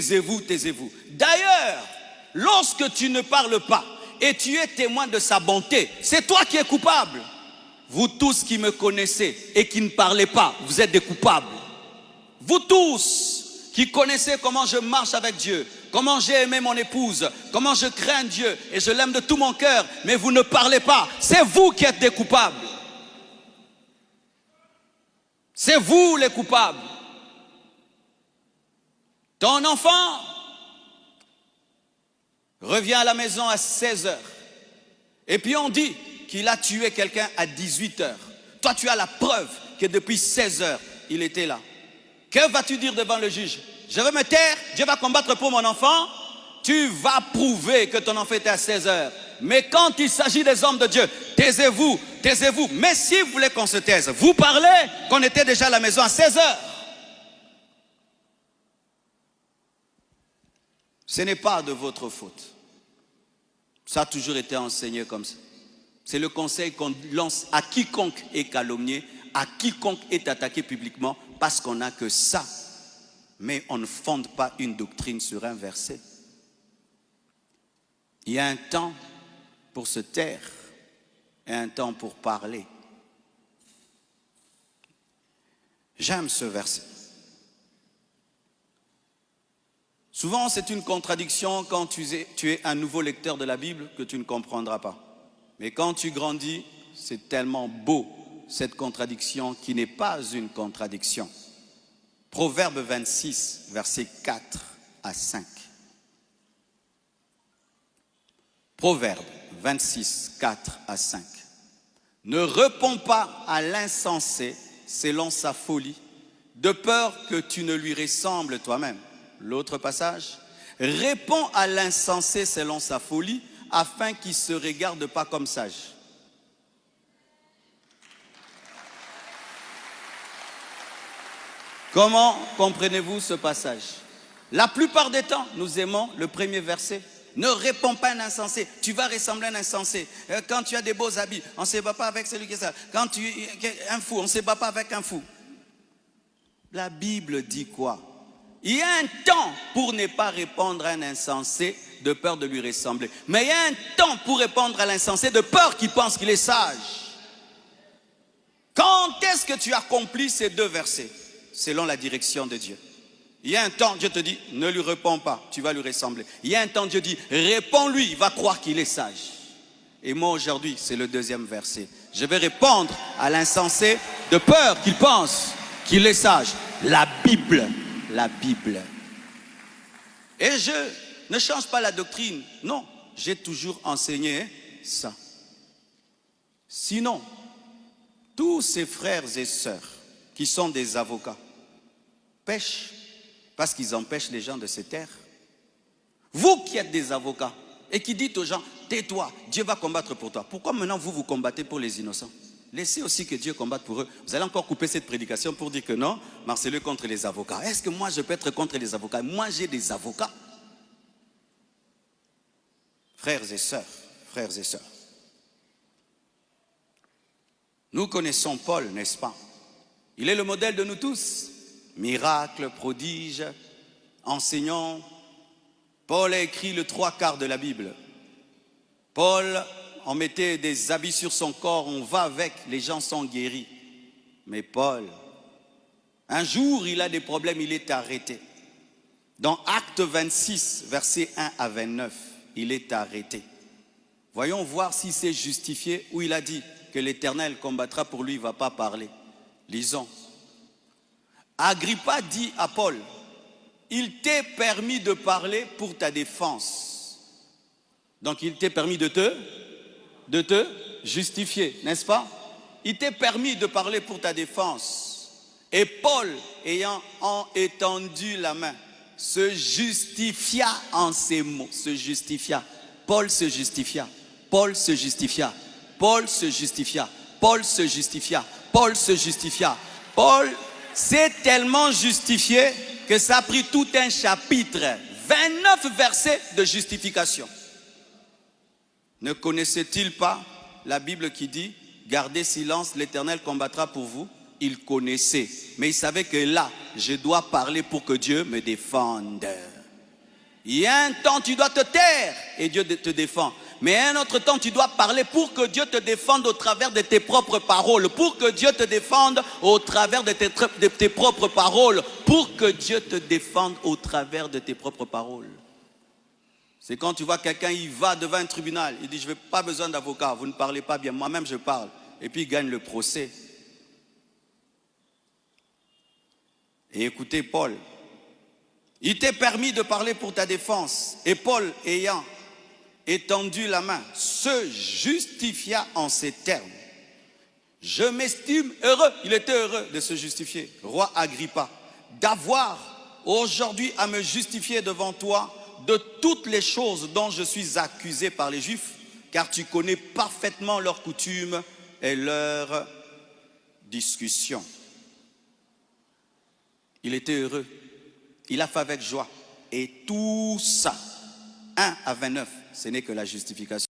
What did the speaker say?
Taisez-vous, taisez-vous. D'ailleurs, lorsque tu ne parles pas et tu es témoin de sa bonté, c'est toi qui es coupable. Vous tous qui me connaissez et qui ne parlez pas, vous êtes des coupables. Vous tous qui connaissez comment je marche avec Dieu, comment j'ai aimé mon épouse, comment je crains Dieu et je l'aime de tout mon cœur, mais vous ne parlez pas, c'est vous qui êtes des coupables. C'est vous les coupables. Ton enfant revient à la maison à 16h. Et puis on dit qu'il a tué quelqu'un à 18h. Toi, tu as la preuve que depuis 16h, il était là. Que vas-tu dire devant le juge? Je vais me taire, Dieu va combattre pour mon enfant. Tu vas prouver que ton enfant était à 16h. Mais quand il s'agit des hommes de Dieu, taisez-vous, taisez-vous. Mais si vous voulez qu'on se taise, vous parlez qu'on était déjà à la maison à 16h. Ce n'est pas de votre faute. Ça a toujours été enseigné comme ça. C'est le conseil qu'on lance à quiconque est calomnié, à quiconque est attaqué publiquement, parce qu'on n'a que ça. Mais on ne fonde pas une doctrine sur un verset. Il y a un temps pour se taire et un temps pour parler. J'aime ce verset. Souvent, c'est une contradiction quand tu es un nouveau lecteur de la Bible que tu ne comprendras pas. Mais quand tu grandis, c'est tellement beau, cette contradiction qui n'est pas une contradiction. Proverbe 26, versets 4 à 5. Proverbe 26, 4 à 5. Ne réponds pas à l'insensé selon sa folie, de peur que tu ne lui ressembles toi-même. L'autre passage, réponds à l'insensé selon sa folie, afin qu'il ne se regarde pas comme sage. Comment comprenez-vous ce passage? La plupart des temps, nous aimons le premier verset. Ne réponds pas à un insensé, tu vas ressembler à un insensé. Quand tu as des beaux habits, on ne se bat pas avec celui qui est ça. Quand tu es un fou, on ne se bat pas avec un fou. La Bible dit quoi? Il y a un temps pour ne pas répondre à un insensé de peur de lui ressembler. Mais il y a un temps pour répondre à l'insensé de peur qu'il pense qu'il est sage. Quand est-ce que tu accomplis ces deux versets? Selon la direction de Dieu. Il y a un temps, Dieu te dit, ne lui réponds pas, tu vas lui ressembler. Il y a un temps, Dieu dit, réponds-lui, il va croire qu'il est sage. Et moi aujourd'hui, c'est le deuxième verset. Je vais répondre à l'insensé de peur qu'il pense qu'il est sage. La Bible. La Bible. Et je ne change pas la doctrine. Non, j'ai toujours enseigné ça. Sinon, tous ces frères et sœurs qui sont des avocats pêchent parce qu'ils empêchent les gens de se taire. Vous qui êtes des avocats et qui dites aux gens, tais-toi, Dieu va combattre pour toi. Pourquoi maintenant vous combattez pour les innocents? Laissez aussi que Dieu combatte pour eux. Vous allez encore couper cette prédication pour dire que non, Marcellus est contre les avocats. Est-ce que moi je peux être contre les avocats? Moi j'ai des avocats. Frères et sœurs, nous connaissons Paul, n'est-ce pas? Il est le modèle de nous tous. Miracle, prodige, enseignant. Paul a écrit le 3/4 de la Bible. Paul, on mettait des habits sur son corps, on va avec, les gens sont guéris. Mais Paul, un jour, il a des problèmes, il est arrêté. Dans Acte 26, versets 1 à 29, il est arrêté. Voyons voir s'il s'est justifié ou il a dit que l'Éternel combattra pour lui, il ne va pas parler. Lisons. Agrippa dit à Paul, il t'est permis de parler pour ta défense. Donc il t'est permis de te justifier, n'est-ce pas? Il t'est permis de parler pour ta défense. Et Paul, ayant étendu la main, se justifia en ces mots. Se justifia. Paul se justifia. Paul se justifia. Paul se justifia. Paul se justifia. Paul se justifia. Paul s'est tellement justifié que ça a pris tout un chapitre, 29 versets de justification. Ne connaissait-il pas la Bible qui dit « Gardez silence, l'Éternel combattra pour vous » Il connaissait, mais il savait que là, je dois parler pour que Dieu me défende. Il y a un temps, tu dois te taire et Dieu te défend. Mais un autre temps, tu dois parler pour que Dieu te défende au travers de tes propres paroles. Pour que Dieu te défende au travers de tes propres paroles. Pour que Dieu te défende au travers de tes propres paroles. C'est quand tu vois quelqu'un, il va devant un tribunal. Il dit, je n'ai pas besoin d'avocat, vous ne parlez pas bien. Moi-même, je parle. Et puis, il gagne le procès. Et écoutez Paul. Il t'est permis de parler pour ta défense. Et Paul, ayant étendu la main, se justifia en ces termes. Je m'estime heureux. Il était heureux de se justifier. Roi Agrippa, d'avoir aujourd'hui à me justifier devant toi de toutes les choses dont je suis accusé par les Juifs, car tu connais parfaitement leurs coutumes et leurs discussions. Il était heureux. Il a fait avec joie. Et tout ça, 1 à 29, ce n'est que la justification.